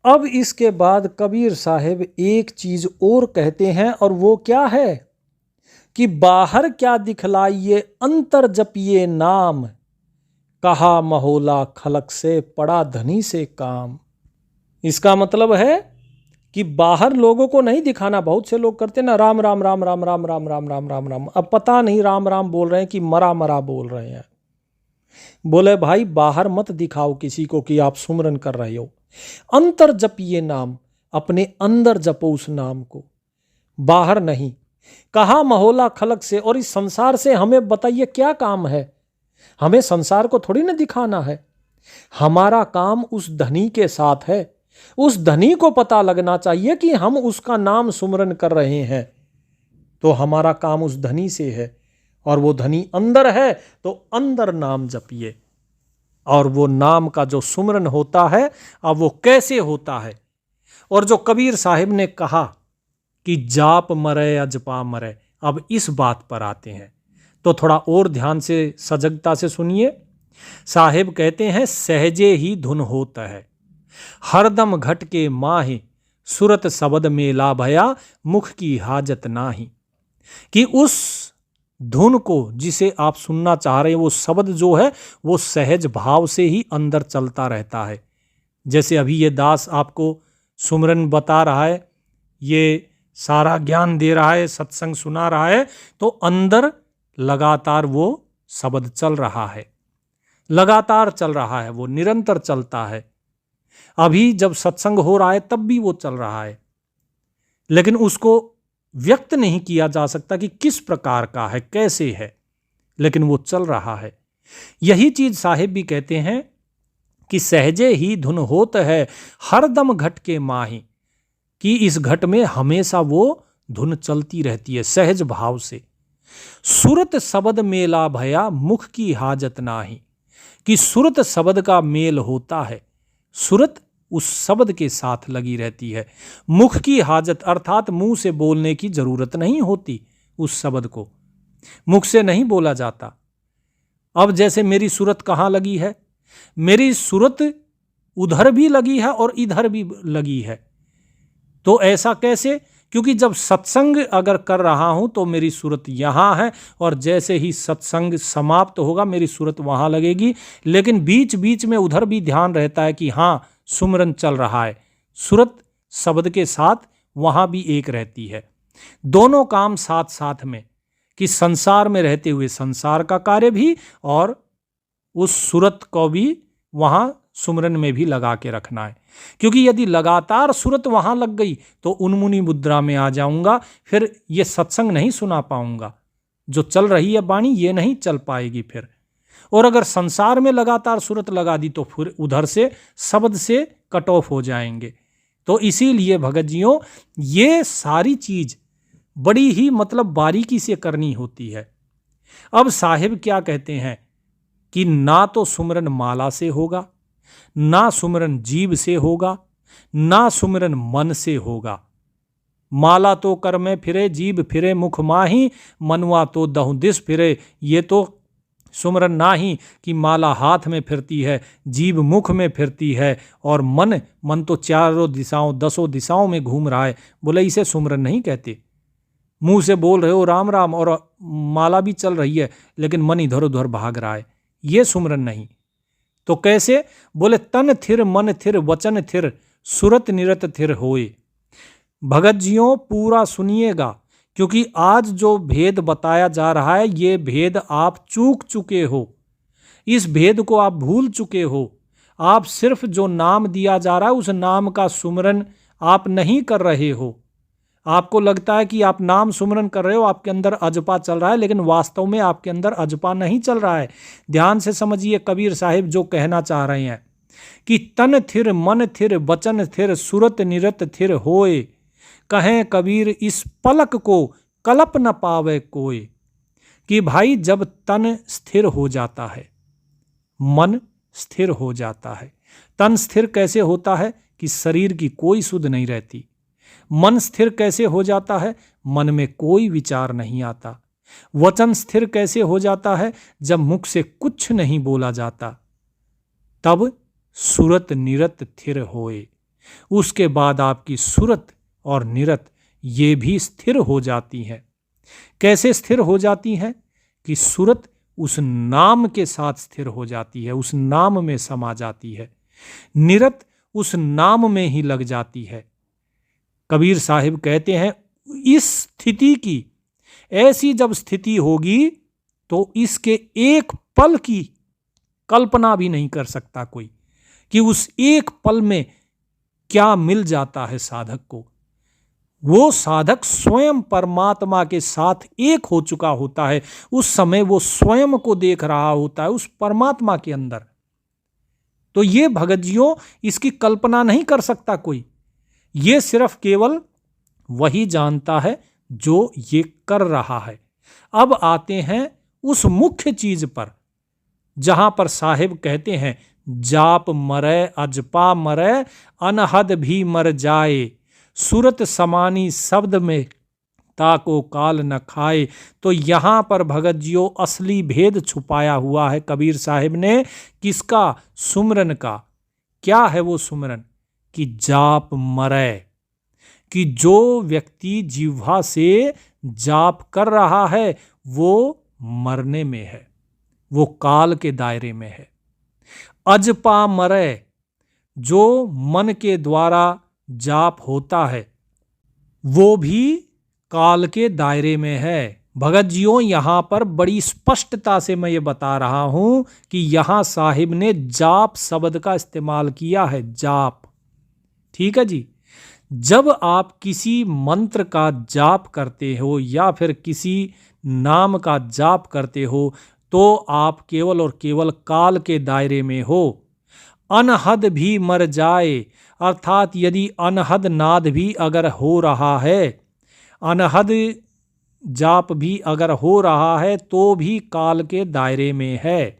अब इसके बाद कबीर साहब एक चीज और कहते हैं, और वो क्या है कि बाहर क्या दिखलाइए अंतर जपिए नाम, कहा महोला खलक से पड़ा धनी से काम। इसका मतलब है कि बाहर लोगों को नहीं दिखाना। बहुत से लोग करते ना राम राम राम राम राम राम राम राम राम राम, अब पता नहीं राम राम बोल रहे हैं कि मरा मरा बोल रहे हैं। बोले भाई बाहर मत दिखाओ किसी को कि आप सुमरन कर रहे हो, अंतर जपिए नाम, अपने अंदर जपो उस नाम को, बाहर नहीं। कहा महोला खलक से, और इस संसार से हमें बताइए क्या काम है? हमें संसार को थोड़ी ना दिखाना है, हमारा काम उस धनी के साथ है। उस धनी को पता लगना चाहिए कि हम उसका नाम सुमरन कर रहे हैं, तो हमारा काम उस धनी से है, और वो धनी अंदर है तो अंदर नाम जपिए। और वो नाम का जो सुमरन होता है, अब वो कैसे होता है? और जो कबीर साहिब ने कहा कि जाप मरे अजपा मरे, अब इस बात पर आते हैं, तो थोड़ा और ध्यान से सजगता से सुनिए। साहिब कहते हैं सहजे ही धुन होता है, हरदम घट के माही, सुरत शब्द मेला भया, मुख की हाजत नाही। कि उस धुन को जिसे आप सुनना चाह रहे हैं, वो शब्द जो है वो सहज भाव से ही अंदर चलता रहता है। जैसे अभी ये दास आपको सुमरन बता रहा है, ये सारा ज्ञान दे रहा है, सत्संग सुना रहा है, तो अंदर लगातार वो शब्द चल रहा है, लगातार चल रहा है, वो निरंतर चलता है। अभी जब सत्संग हो रहा है तब भी वो चल रहा है, लेकिन उसको व्यक्त नहीं किया जा सकता कि किस प्रकार का है, कैसे है, लेकिन वो चल रहा है। यही चीज साहिब भी कहते हैं कि सहजे ही धुन होत है, हरदम घट के माही, कि इस घट में हमेशा वो धुन चलती रहती है सहज भाव से। सुरत शब्द मेला भया, मुख की हाजत नाही, कि सुरत शब्द का मेल होता है, सुरत उस शब्द के साथ लगी रहती है। मुख की हाजत अर्थात मुंह से बोलने की जरूरत नहीं होती, उस शब्द को मुख से नहीं बोला जाता। अब जैसे मेरी सूरत कहाँ लगी है? मेरी सूरत उधर भी लगी है और इधर भी लगी है। तो ऐसा कैसे? क्योंकि जब सत्संग अगर कर रहा हूं तो मेरी सूरत यहां है, और जैसे ही सत्संग समाप्त होगा मेरी सूरत वहां लगेगी, लेकिन बीच बीच में उधर भी ध्यान रहता है कि हां सुमरन चल रहा है। सूरत शब्द के साथ वहां भी एक रहती है। दोनों काम साथ साथ में, कि संसार में रहते हुए संसार का कार्य भी, और उस सूरत को भी वहां सुमरन में भी लगा के रखना है। क्योंकि यदि लगातार सूरत वहां लग गई तो उन्मुनी मुद्रा में आ जाऊंगा, फिर ये सत्संग नहीं सुना पाऊंगा, जो चल रही है वाणी ये नहीं चल पाएगी फिर। और अगर संसार में लगातार सूरत लगा दी तो फिर उधर से शब्द से कट ऑफ हो जाएंगे। तो इसीलिए भगत जियों ये सारी चीज बड़ी ही बारीकी से करनी होती है। अब साहिब क्या कहते हैं कि ना तो सुमरन माला से होगा, ना सुमरन जीव से होगा, ना सुमरन मन से होगा। माला तो कर में फिरे, जीव फिरे मुख माही, मनवा तो दहु दिस फिरे। ये तो सुमरन ना ही कि माला हाथ में फिरती है, जीव मुख में फिरती है, और मन तो चारों दिशाओं दसों दिशाओं में घूम रहा है। बोले इसे सुमरन नहीं कहते। मुंह से बोल रहे हो राम राम और माला भी चल रही है, लेकिन मन इधर उधर भाग रहा है, ये सुमरन नहीं। तो कैसे? बोले तन थिर मन थिर वचन थिर, सुरत निरत थिर होए। भगत जियों पूरा सुनिएगा, क्योंकि आज जो भेद बताया जा रहा है ये भेद आप चूक चुके हो, इस भेद को आप भूल चुके हो। आप सिर्फ जो नाम दिया जा रहा है उस नाम का सुमरन आप नहीं कर रहे हो। आपको लगता है कि आप नाम सुमरन कर रहे हो, आपके अंदर अजपा चल रहा है, लेकिन वास्तव में आपके अंदर अजपा नहीं चल रहा है। ध्यान से समझिए कबीर साहिब जो कहना चाह रहे हैं कि तन थिर मन थिर बचन थिर सुरत निरत थिर होए, कहें कबीर इस पलक को कल्प न पावे कोई। कि भाई जब तन स्थिर हो जाता है, मन स्थिर हो जाता है। तन स्थिर कैसे होता है कि शरीर की कोई सुध नहीं रहती। मन स्थिर कैसे हो जाता है, मन में कोई विचार नहीं आता। वचन स्थिर कैसे हो जाता है, जब मुख से कुछ नहीं बोला जाता। तब सुरत निरत थिर होए, उसके बाद आपकी सुरत और निरत ये भी स्थिर हो जाती है। कैसे स्थिर हो जाती हैं कि सुरत उस नाम के साथ स्थिर हो जाती है, उस नाम में समा जाती है, निरत उस नाम में ही लग जाती है। कबीर साहिब कहते हैं इस स्थिति की, ऐसी जब स्थिति होगी तो इसके एक पल की कल्पना भी नहीं कर सकता कोई कि उस एक पल में क्या मिल जाता है साधक को। वो साधक स्वयं परमात्मा के साथ एक हो चुका होता है। उस समय वो स्वयं को देख रहा होता है उस परमात्मा के अंदर। तो ये भगतजियों इसकी कल्पना नहीं कर सकता कोई। ये सिर्फ केवल वही जानता है जो ये कर रहा है। अब आते हैं उस मुख्य चीज पर जहां पर साहिब कहते हैं जाप मरे अजपा मरे अनहद भी मर जाए, सूरत समानी शब्द में ताको काल न खाए। तो यहां पर भगतजियों असली भेद छुपाया हुआ है कबीर साहिब ने। किसका? सुमरन का। क्या है वो सुमरन? कि जाप मरे, कि जो व्यक्ति जिह्वा से जाप कर रहा है वो मरने में है, वो काल के दायरे में है। अजपा मरे, जो मन के द्वारा जाप होता है वो भी काल के दायरे में है। भगतजियों यहां पर बड़ी स्पष्टता से मैं ये बता रहा हूं कि यहां साहिब ने जाप शब्द का इस्तेमाल किया है, जाप। ठीक है जी। जब आप किसी मंत्र का जाप करते हो या फिर किसी नाम का जाप करते हो तो आप केवल और केवल काल के दायरे में हो। अनहद भी मर जाए, अर्थात यदि अनहद नाद भी अगर हो रहा है, अनहद जाप भी अगर हो रहा है तो भी काल के दायरे में है।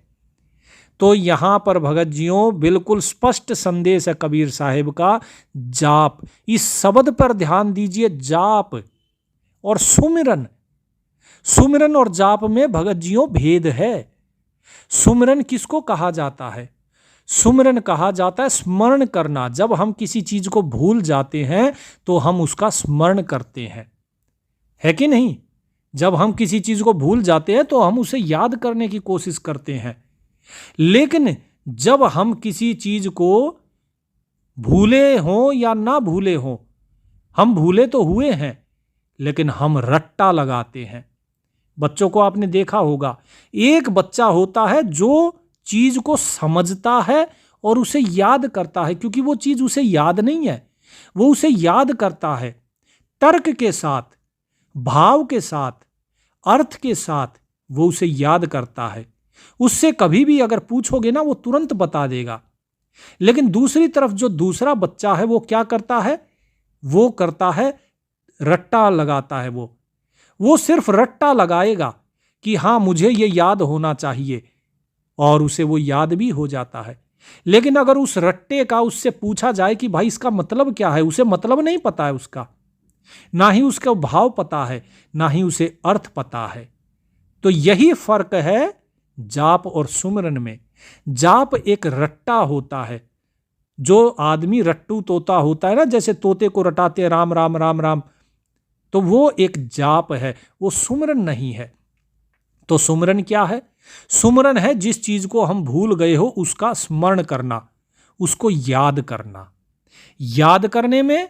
तो यहां पर भगतजियों बिल्कुल स्पष्ट संदेश है कबीर साहिब का। जाप, इस शब्द पर ध्यान दीजिए, जाप और सुमिरन। सुमिरन और जाप में भगतजियों भेद है। सुमिरन किसको कहा जाता है? सुमिरन कहा जाता है स्मरण करना। जब हम किसी चीज को भूल जाते हैं तो हम उसका स्मरण करते हैं, है कि नहीं? जब हम किसी चीज को भूल जाते हैं तो हम उसे याद करने की कोशिश करते हैं। लेकिन जब हम किसी चीज को भूले हों या ना भूले हों, हम भूले तो हुए हैं लेकिन हम रट्टा लगाते हैं। बच्चों को आपने देखा होगा, एक बच्चा होता है जो चीज को समझता है और उसे याद करता है, क्योंकि वो चीज उसे याद नहीं है, वो उसे याद करता है तर्क के साथ, भाव के साथ, अर्थ के साथ वो उसे याद करता है। उससे कभी भी अगर पूछोगे ना वो तुरंत बता देगा। लेकिन दूसरी तरफ जो दूसरा बच्चा है वो क्या करता है? वो करता है रट्टा लगाता है। वो सिर्फ रट्टा लगाएगा कि हाँ मुझे ये याद होना चाहिए, और उसे वो याद भी हो जाता है। लेकिन अगर उस रट्टे का उससे पूछा जाए कि भाई इसका मतलब क्या है, उसे मतलब नहीं पता है उसका, ना ही उसका भाव पता है, ना ही उसे अर्थ पता है। तो यही फर्क है जाप और सुमिरन में। जाप एक रट्टा होता है, जो आदमी रट्टू तोता होता है ना, जैसे तोते को रटाते हैं राम राम राम राम, तो वो एक जाप है, वो सुमिरन नहीं है। तो सुमिरन क्या है? सुमिरन है जिस चीज को हम भूल गए हो उसका स्मरण करना, उसको याद करना। याद करने में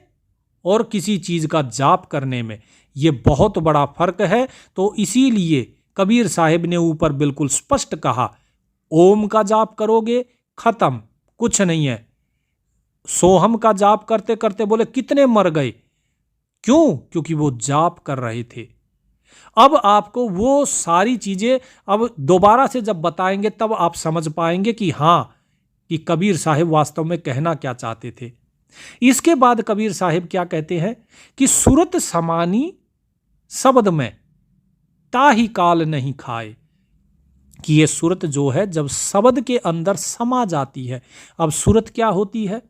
और किसी चीज का जाप करने में ये बहुत बड़ा फर्क है। तो इसीलिए कबीर साहिब ने ऊपर बिल्कुल स्पष्ट कहा, ओम का जाप करोगे खत्म, कुछ नहीं है। सोहम का जाप करते करते बोले कितने मर गए, क्यों? क्योंकि वो जाप कर रहे थे। अब आपको वो सारी चीजें अब दोबारा से जब बताएंगे तब आप समझ पाएंगे कि हां, कि कबीर साहिब वास्तव में कहना क्या चाहते थे। इसके बाद कबीर साहिब क्या कहते हैं कि सुरत समानी शब्द में ताही काल नहीं खाए, कि ये सुरत जो है जब शब्द के अंदर समा जाती है। अब सुरत क्या होती है?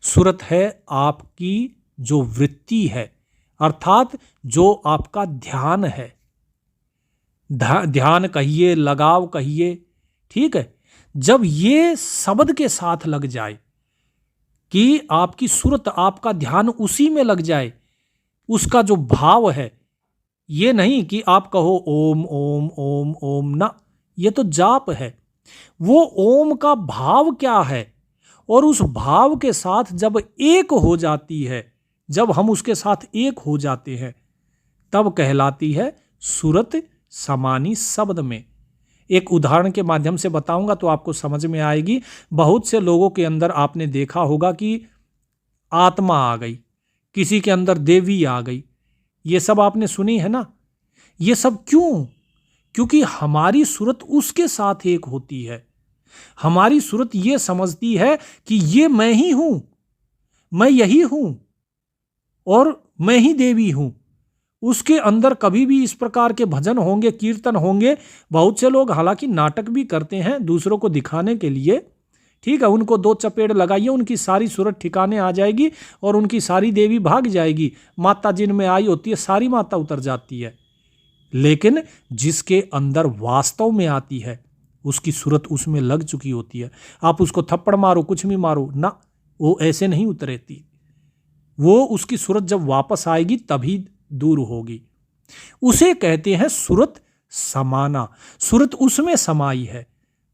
सुरत है आपकी जो वृत्ति है, अर्थात जो आपका ध्यान है, ध्यान कहिए, लगाव कहिए, ठीक है। जब ये शब्द के साथ लग जाए, कि आपकी सुरत, आपका ध्यान उसी में लग जाए, उसका जो भाव है, ये नहीं कि आप कहो ओम ओम ओम ओम, ना, ये तो जाप है। वो ओम का भाव क्या है, और उस भाव के साथ जब एक हो जाती है, जब हम उसके साथ एक हो जाते हैं, तब कहलाती है सुरत समानी शब्द में। एक उदाहरण के माध्यम से बताऊंगा तो आपको समझ में आएगी। बहुत से लोगों के अंदर आपने देखा होगा कि आत्मा आ गई, किसी के अंदर देवी आ गई, ये सब आपने सुनी है ना। ये सब क्यों? क्योंकि हमारी सुरत उसके साथ एक होती है। हमारी सुरत ये समझती है कि ये मैं ही हूं, मैं यही हूं और मैं ही देवी हूं। उसके अंदर कभी भी इस प्रकार के भजन होंगे, कीर्तन होंगे। बहुत से लोग हालांकि नाटक भी करते हैं दूसरों को दिखाने के लिए, ठीक है। उनको दो चपेड़ लगाइए, उनकी सारी सूरत ठिकाने आ जाएगी और उनकी सारी देवी भाग जाएगी। माता जिनमें आई होती है सारी माता उतर जाती है। लेकिन जिसके अंदर वास्तव में आती है, उसकी सूरत उसमें लग चुकी होती है। आप उसको थप्पड़ मारो, कुछ भी मारो ना, वो ऐसे नहीं उतरेती। वो उसकी सूरत जब वापस आएगी तभी दूर होगी। उसे कहते हैं सुरत समाना। सुरत उसमें समाई है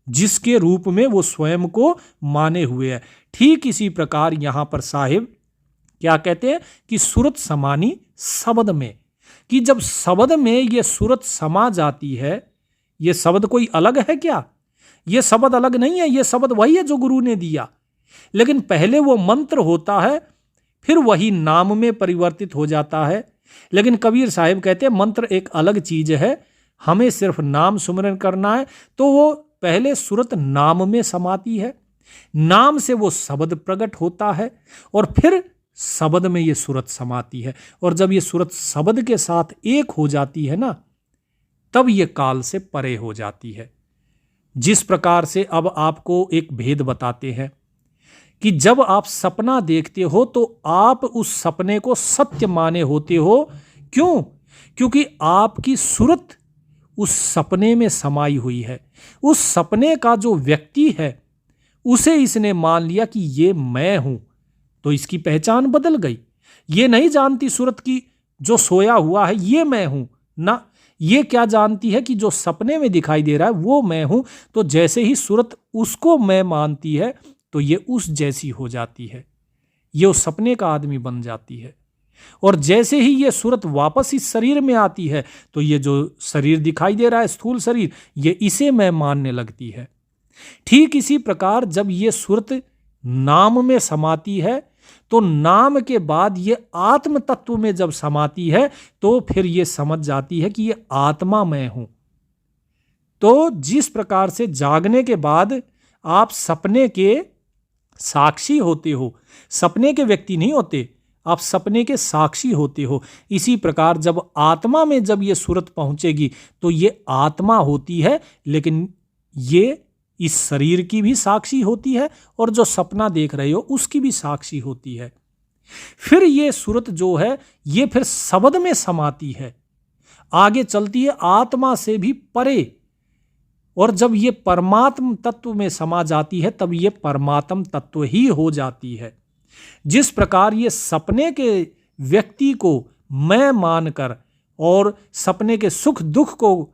जिसके रूप में वो स्वयं को माने हुए है। ठीक इसी प्रकार यहां पर साहिब क्या कहते हैं कि सुरत समानी शब्द में, कि जब शब्द में ये सुरत समा जाती है। ये शब्द कोई अलग है क्या? ये शब्द अलग नहीं है, ये शब्द वही है जो गुरु ने दिया। लेकिन पहले वो मंत्र होता है, फिर वही नाम में परिवर्तित हो जाता है। लेकिन कबीर साहिब कहते हैं मंत्र एक अलग चीज है, हमें सिर्फ नाम सुमरन करना है। तो वो पहले सुरत नाम में समाती है, नाम से वो शब्द प्रकट होता है और फिर शब्द में ये सुरत समाती है। और जब ये सुरत शब्द के साथ एक हो जाती है ना, तब ये काल से परे हो जाती है। जिस प्रकार से अब आपको एक भेद बताते हैं कि जब आप सपना देखते हो तो आप उस सपने को सत्य माने होते हो। क्यों? क्योंकि आपकी सुरत उस सपने में समाई हुई है। उस सपने का जो व्यक्ति है उसे इसने मान लिया कि ये मैं हूं, तो इसकी पहचान बदल गई। ये नहीं जानती सुरत की जो सोया हुआ है ये मैं हूं ना, ये क्या जानती है कि जो सपने में दिखाई दे रहा है वो मैं हूं। तो जैसे ही सुरत उसको मैं मानती है तो ये उस जैसी हो जाती है, ये उस सपने का आदमी बन जाती है। और जैसे ही ये सूरत वापस इस शरीर में आती है तो ये जो शरीर दिखाई दे रहा है, स्थूल शरीर, ये इसे मैं मानने लगती है। ठीक इसी प्रकार जब ये सूरत नाम में समाती है तो नाम के बाद ये आत्म तत्व में जब समाती है तो फिर ये समझ जाती है कि ये आत्मा मैं हूं। तो जिस प्रकार से जागने के बाद आप सपने के साक्षी होते हो, सपने के व्यक्ति नहीं होते, आप सपने के साक्षी होते हो, इसी प्रकार जब आत्मा में जब ये सूरत पहुंचेगी तो ये आत्मा होती है, लेकिन ये इस शरीर की भी साक्षी होती है और जो सपना देख रहे हो उसकी भी साक्षी होती है। फिर ये सूरत जो है ये फिर शब्द में समाती है, आगे चलती है आत्मा से भी परे, और जब ये परमात्म तत्व में समा जाती है तब ये परमात्म तत्व ही हो जाती है। जिस प्रकार ये सपने के व्यक्ति को मैं मानकर और सपने के सुख दुख को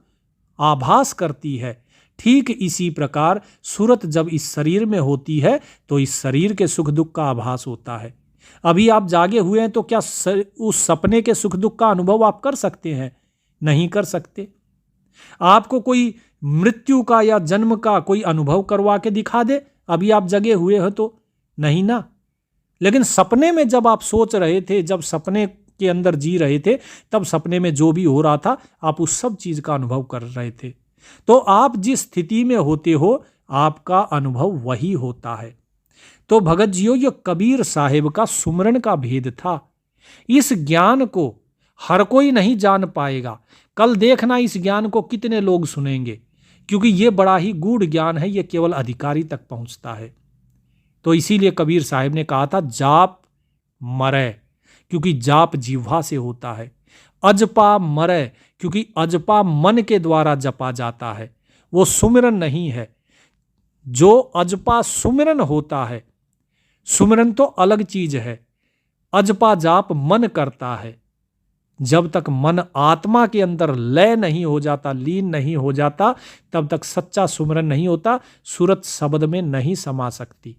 आभास करती है, ठीक इसी प्रकार सूरत जब इस शरीर में होती है तो इस शरीर के सुख दुख का आभास होता है। अभी आप जागे हुए हैं तो क्या उस सपने के सुख दुख का अनुभव आप कर सकते हैं? नहीं कर सकते। आपको कोई मृत्यु का या जन्म का कोई अनुभव करवा के दिखा दे अभी आप जगे हुए हो तो? नहीं ना। लेकिन सपने में जब आप सोच रहे थे, जब सपने के अंदर जी रहे थे, तब सपने में जो भी हो रहा था आप उस सब चीज का अनुभव कर रहे थे। तो आप जिस स्थिति में होते हो आपका अनुभव वही होता है। तो भगत जियो, ये कबीर साहिब का सुमरन का भेद था। इस ज्ञान को हर कोई नहीं जान पाएगा। कल देखना इस ज्ञान को कितने लोग सुनेंगे, क्योंकि ये बड़ा ही गूढ़ ज्ञान है, ये केवल अधिकारी तक पहुंचता है। तो इसीलिए कबीर साहिब ने कहा था जाप मरै, क्योंकि जाप जिह्वा से होता है। अजपा मरै, क्योंकि अजपा मन के द्वारा जपा जाता है, वो सुमिरन नहीं है। जो अजपा सुमिरन होता है, सुमिरन तो अलग चीज है। अजपा जाप मन करता है। जब तक मन आत्मा के अंदर लय नहीं हो जाता, लीन नहीं हो जाता, तब तक सच्चा सुमिरन नहीं होता, सूरत शब्द में नहीं समा सकती।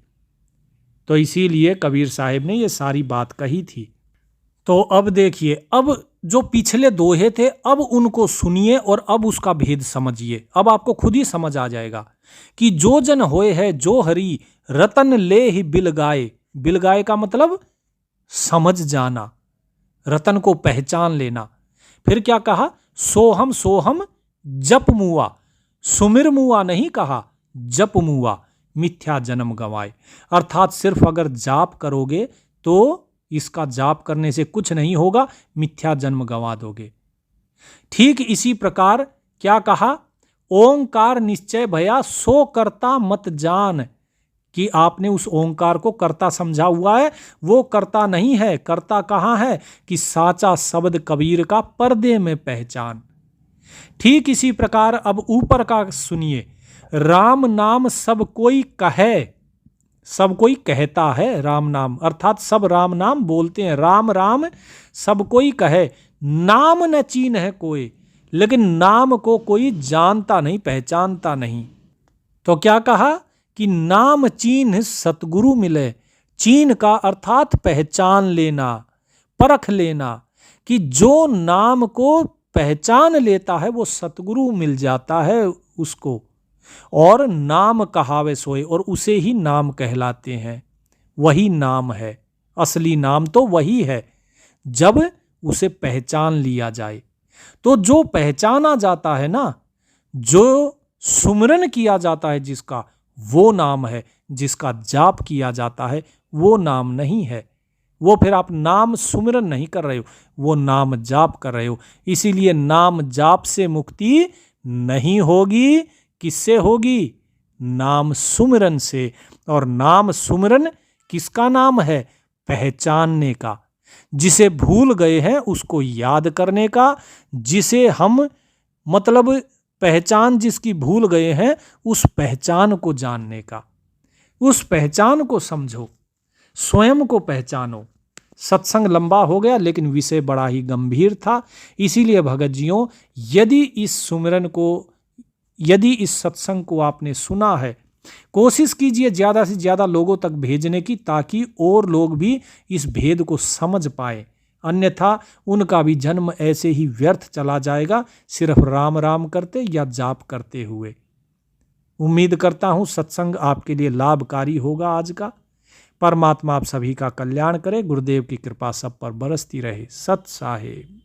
तो इसीलिए कबीर साहिब ने ये सारी बात कही थी। तो अब देखिए, अब जो पिछले दोहे थे अब उनको सुनिए और अब उसका भेद समझिए। अब आपको खुद ही समझ आ जाएगा कि जो जन होए है जो हरि रतन ले ही बिलगाए। बिलगाए का मतलब समझ जाना, रतन को पहचान लेना। फिर क्या कहा? सोहम सोहम जप मुआ। सुमिर मुआ नहीं कहा, जप मुआ मिथ्या जन्म गवाए। अर्थात सिर्फ अगर जाप करोगे तो इसका जाप करने से कुछ नहीं होगा, मिथ्या जन्म गंवा दोगे। ठीक इसी प्रकार क्या कहा? ओंकार निश्चय भया सो कर्ता मत जान, कि आपने उस ओंकार को कर्ता समझा हुआ है, वो कर्ता नहीं है। कर्ता कहाँ है? कि साचा शब्द कबीर का पर्दे में पहचान। ठीक इसी प्रकार अब ऊपर का सुनिए। राम नाम सब कोई कहे, सब कोई कहता है राम नाम, अर्थात सब राम नाम बोलते हैं। राम राम सब कोई कहे, नाम न चीन है कोई, लेकिन नाम को कोई जानता नहीं, पहचानता नहीं। तो क्या कहा? कि नाम चीन सतगुरु मिले। चीन का अर्थात पहचान लेना, परख लेना, कि जो नाम को पहचान लेता है वो सतगुरु मिल जाता है उसको। और नाम कहावे सोए, और उसे ही नाम कहलाते हैं। वही नाम है, असली नाम तो वही है जब उसे पहचान लिया जाए। तो जो पहचाना जाता है ना, जो सुमिरन किया जाता है जिसका, वो नाम है। जिसका जाप किया जाता है वो नाम नहीं है। वो फिर आप नाम सुमिरन नहीं कर रहे हो, वो नाम जाप कर रहे हो। इसीलिए नाम जाप से मुक्ति नहीं होगी। किससे होगी? नाम सुमिरन से। और नाम सुमिरन किसका नाम है? पहचानने का। जिसे भूल गए हैं उसको याद करने का। जिसे हम मतलब पहचान जिसकी भूल गए हैं उस पहचान को जानने का। उस पहचान को समझो, स्वयं को पहचानो। सत्संग लंबा हो गया लेकिन विषय बड़ा ही गंभीर था। इसीलिए भगत जियों, यदि इस सत्संग को आपने सुना है, कोशिश कीजिए ज़्यादा से ज़्यादा लोगों तक भेजने की, ताकि और लोग भी इस भेद को समझ पाए। अन्यथा उनका भी जन्म ऐसे ही व्यर्थ चला जाएगा, सिर्फ राम राम करते या जाप करते हुए। उम्मीद करता हूँ सत्संग आपके लिए लाभकारी होगा आज का। परमात्मा आप सभी का कल्याण करे। गुरुदेव की कृपा सब पर बरसती रहे। सत साहेब।